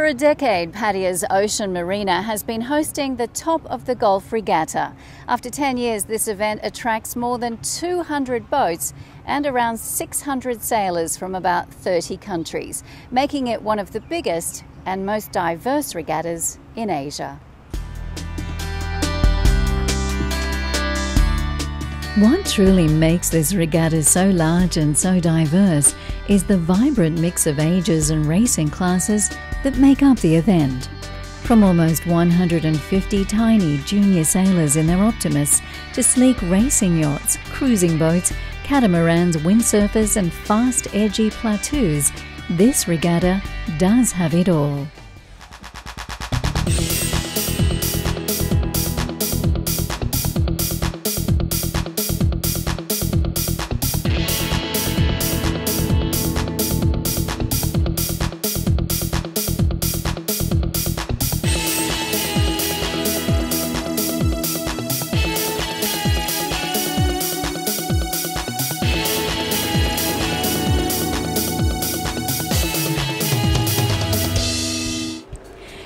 For a decade, Pattaya's Ocean Marina has been hosting the Top of the Gulf Regatta. After 10 years, this event attracts more than 200 boats and around 600 sailors from about 30 countries, making it one of the biggest and most diverse regattas in Asia. What truly makes this regatta so large and so diverse is the vibrant mix of ages and racing classes that make up the event. From almost 150 tiny junior sailors in their Optimists to sleek racing yachts, cruising boats, catamarans, windsurfers and fast, edgy Platus, this regatta does have it all.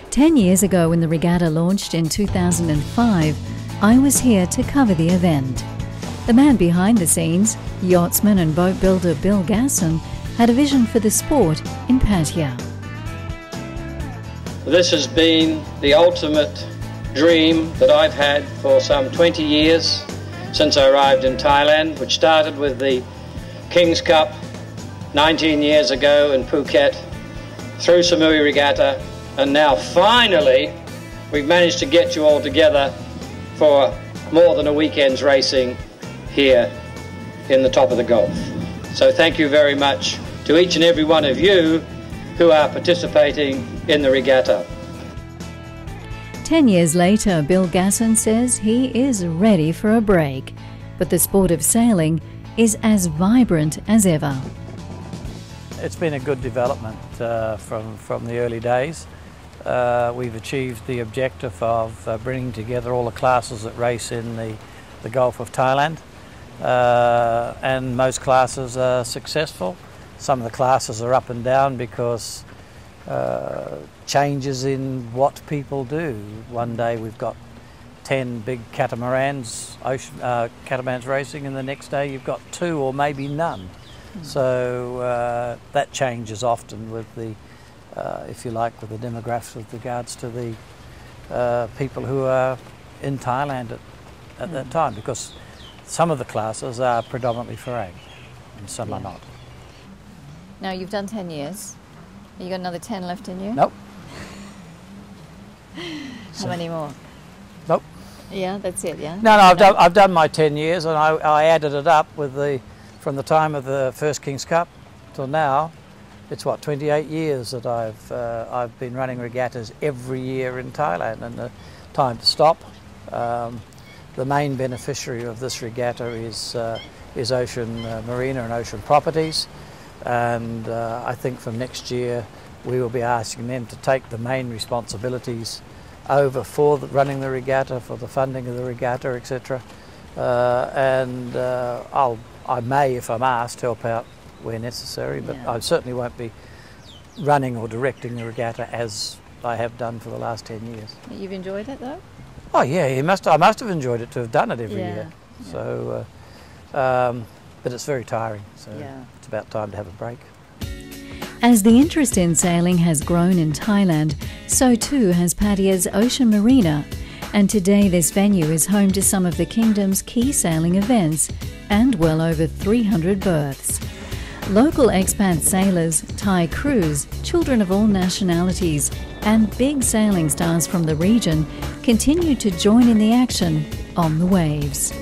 Ten years ago, when the regatta launched in 2005, I was here to cover the event. The man behind the scenes, yachtsman and boat builder Bill Gasson, had a vision for the sport in Pattaya. This has been the ultimate dream that I've had for some 20 years since I arrived in Thailand, which started with the King's Cup 19 years ago in Phuket, through Samui Regatta, and now finally we've managed to get you all together for more than a weekend's racing here in the Top of the Gulf. So thank you very much to each and every one of you who are participating in the regatta. 10 years later, Bill Gasson says he is ready for a break, but the sport of sailing is as vibrant as ever. It's been a good development from the early days. We've achieved the objective of bringing together all the classes that race in the Gulf of Thailand, and most classes are successful. Some of the classes are up and down because changes in what people do. One day we've got 10 big catamarans, catamarans racing, and the next day you've got 2 or maybe none. So that changes often with the if you like, with the demographics with regards to the people who are in Thailand at that time, because some of the classes are predominantly for ag and some are not. Now, you've done 10 years. You got another 10 left in you? Nope. How many more? Nope. Yeah, that's it, yeah? No, I've done my 10 years, and I added it up with from the time of the first King's Cup till now. It's 28 years that I've been running regattas every year in Thailand, and the time to stop. The main beneficiary of this regatta is Ocean Marina and Ocean Properties, and I think from next year we will be asking them to take the main responsibilities over for running the regatta, for the funding of the regatta, etc. And I may, if I'm asked, help out where necessary, but I certainly won't be running or directing the regatta as I have done for the last 10 years. You've enjoyed it though? Oh yeah, I must have enjoyed it to have done it every year. Yeah. So, but it's very tiring, so it's about time to have a break. As the interest in sailing has grown in Thailand, so too has Pattaya's Ocean Marina, and today this venue is home to some of the kingdom's key sailing events and well over 300 berths. Local expat sailors, Thai crews, children of all nationalities and big sailing stars from the region continue to join in the action on the waves.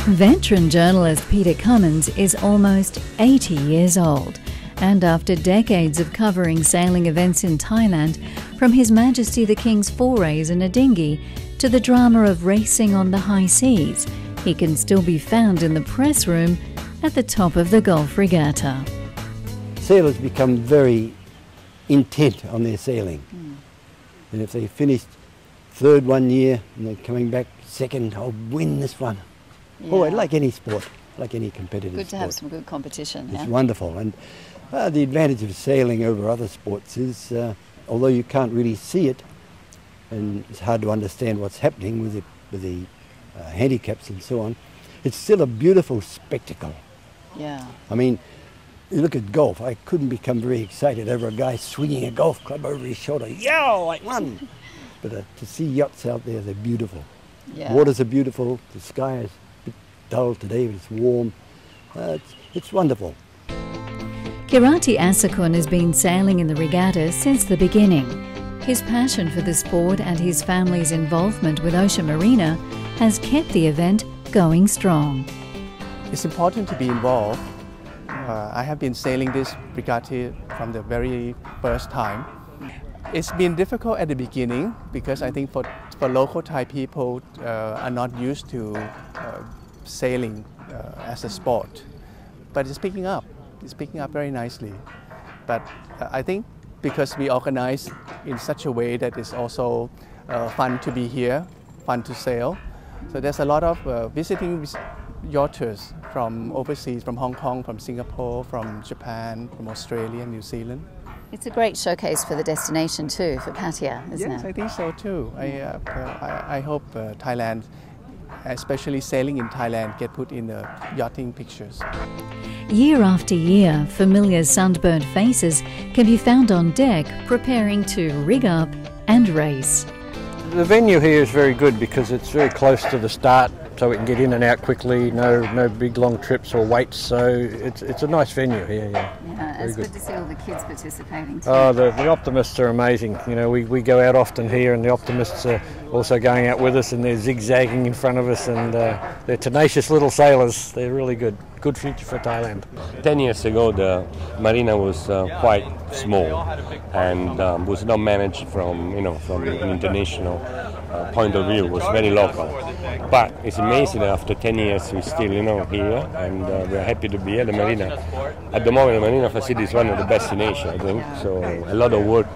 Veteran journalist Peter Cummins is almost 80 years old, and after decades of covering sailing events in Thailand, from His Majesty the King's forays in a dinghy to the drama of racing on the high seas, he can still be found in the press room at the Top of the Gulf Regatta. Sailors become very intent on their sailing. And if they finished third one year and they're coming back second, I'll win this one. Yeah. Oh, like any sport, like any competitive sport. Good to have some good competition. It's Yeah? wonderful. And the advantage of sailing over other sports is, although you can't really see it, and it's hard to understand what's happening with the handicaps and so on, it's still a beautiful spectacle. Yeah. I mean, you look at golf, I couldn't become very excited over a guy swinging a golf club over his shoulder. Yow, I won! But to see yachts out there, they're beautiful. Yeah. Waters are beautiful, the sky is a bit dull today, but it's warm. It's wonderful. Kirati Asakun has been sailing in the regatta since the beginning. His passion for the sport and his family's involvement with Ocean Marina has kept the event going strong. It's important to be involved. I have been sailing this regatta from the very first time. It's been difficult at the beginning because I think for local Thai people are not used to sailing as a sport. But it's picking up. It's picking up very nicely. But I think because we organize in such a way that it's also fun to be here, fun to sail. So there's a lot of visiting yachters from overseas, from Hong Kong, from Singapore, from Japan, from Australia, New Zealand. It's a great showcase for the destination too, for Pattaya, isn't Yes, it? I think so too. I hope Thailand, especially sailing in Thailand, get put in the yachting pictures. Year after year, familiar sunburnt faces can be found on deck preparing to rig up and race. The venue here is very good because it's very close to the start, so we can get in and out quickly. No big long trips or waits. So it's a nice venue here. Yeah, it's good to see all the kids participating too. Oh, the Optimists are amazing. You know, we go out often here, and the Optimists are also going out with us, and they're zigzagging in front of us, and they're tenacious little sailors. They're really good. Good future for Thailand. 10 years ago, the marina was quite small and was not managed from an international point of view. It was very local. But it's amazing that after 10 years we're still here, and we're happy to be at the marina. At the moment, the marina facility is one of the best in Asia, I think. So a lot of work.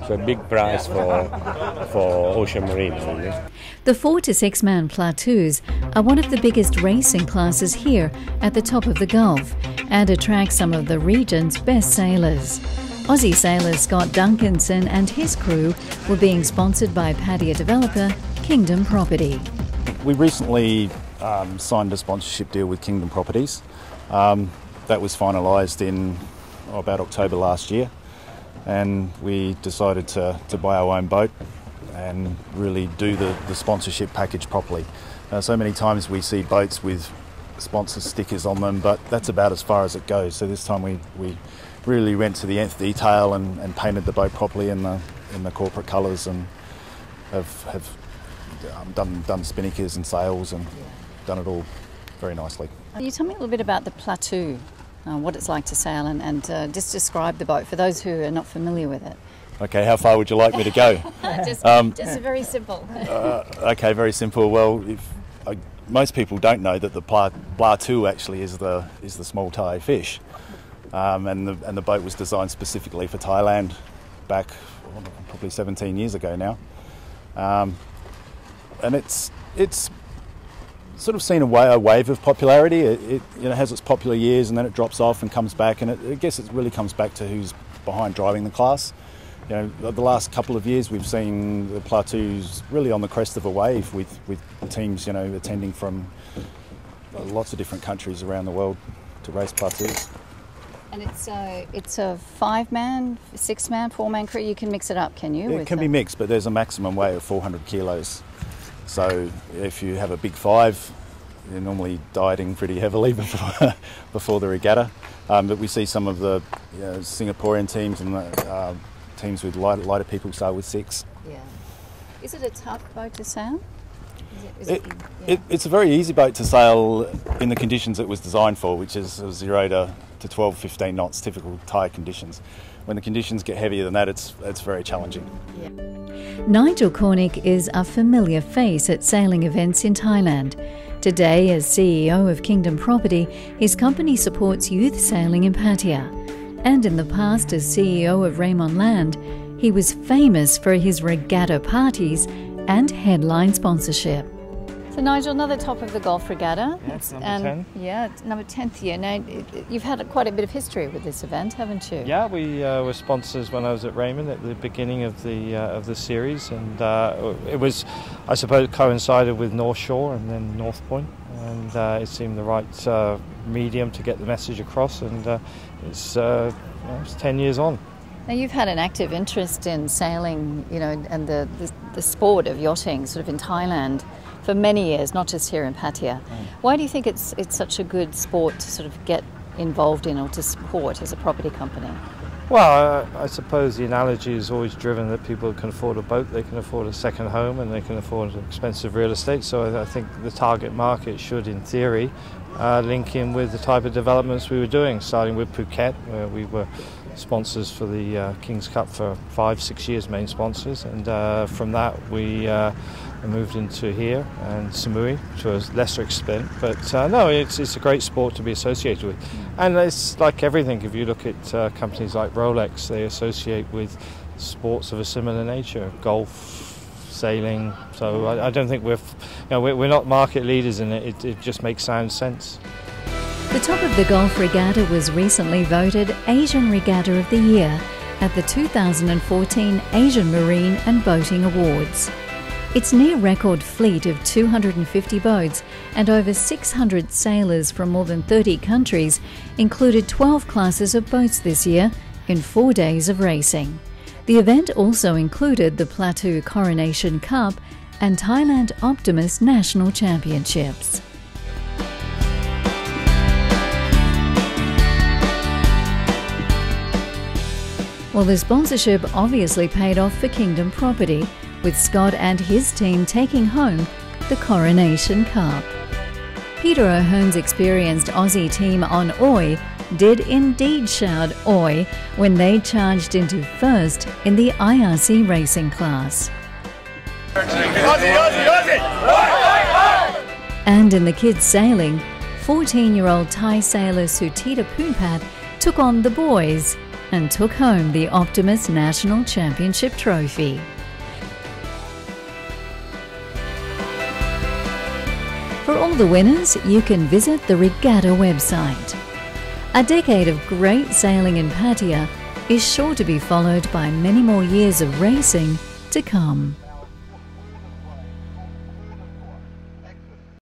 So a big prize for Ocean Marina. The 4 to 6 man Platus are one of the biggest racing classes here at the top of the Gulf and attract some of the region's best sailors. Aussie sailor Scott Duncanson and his crew were being sponsored by Pattaya developer Kingdom Property. We recently signed a sponsorship deal with Kingdom Properties. That was finalised in about October last year. And we decided to buy our own boat and really do the sponsorship package properly. So many times we see boats with sponsor stickers on them, but that's about as far as it goes. So this time we really went to the nth detail and painted the boat properly in the corporate colours, and have done spinnakers and sails and done it all very nicely. Can you tell me a little bit about the Platus? What it's like to sail, and just describe the boat for those who are not familiar with it. Okay, how far would you like me to go? just very simple. Okay, very simple. Well, most people don't know that the Platus actually is the small Thai fish, and the boat was designed specifically for Thailand back probably 17 years ago now, and it's sort of seen a wave of popularity. It has its popular years and then it drops off and comes back, and I guess it really comes back to who's behind driving the class. The last couple of years we've seen the Platus really on the crest of a wave with teams attending from lots of different countries around the world to race Platus. And it's a 5-man, 6-man, 4-man crew. You can mix it up, can you? It can be mixed, but there's a maximum weight of 400 kilos. So if you have a big 5, you're normally dieting pretty heavily before the regatta. But we see some of the Singaporean teams and the teams with lighter people sail with 6. Yeah. Is it a tough boat to sail? It's a very easy boat to sail in the conditions it was designed for, which is 0 to 12, 15 knots, typical Thai conditions. When the conditions get heavier than that, it's very challenging. Yeah. Nigel Cornick is a familiar face at sailing events in Thailand. Today, as CEO of Kingdom Property, his company supports youth sailing in Pattaya. And in the past, as CEO of Raymond Land, he was famous for his regatta parties and headline sponsorship. So Nigel, another top of the Gulf Regatta. Yeah, it's number 10. Yeah, it's number 10th year. Now, you've had quite a bit of history with this event, haven't you? Yeah, we were sponsors when I was at Raymond at the beginning of the series, and it was, I suppose, coincided with North Shore and then North Point, and it seemed the right medium to get the message across, and it's 10 years on. Now, you've had an active interest in sailing, you know, and the sport of yachting sort of in Thailand for many years, not just here in Pattaya. Why do you think it's such a good sport to sort of get involved in or to support as a property company? Well, I suppose the analogy is always driven that people can afford a boat, they can afford a second home, and they can afford expensive real estate. So I think the target market should, in theory, link in with the type of developments we were doing, starting with Phuket, where we were sponsors for the King's Cup for 5-6 years, main sponsors, and from that we moved into here and Samui to a lesser extent, but no, it's a great sport to be associated with, and it's like everything. If you look at companies like Rolex, they associate with sports of a similar nature, golf, sailing. So I don't think we're not market leaders in it. It just makes sound sense. The top of the Gulf Regatta was recently voted Asian Regatta of the Year at the 2014 Asian Marine and Boating Awards. Its near-record fleet of 250 boats and over 600 sailors from more than 30 countries included 12 classes of boats this year in 4 days of racing. The event also included the Platus Coronation Cup and Thailand Optimists National Championships. Well, the sponsorship obviously paid off for Kingdom Property, with Scott and his team taking home the Coronation Cup. Peter O'Hearn's experienced Aussie team on Oi did indeed shout Oi when they charged into first in the IRC racing class. Aussie, Aussie, Aussie! And in the kids sailing, 14-year-old Thai sailor Sutita Poonpat took on the boys and took home the Optimists National Championship trophy. For all the winners, you can visit the Regatta website. A decade of great sailing in Pattaya is sure to be followed by many more years of racing to come.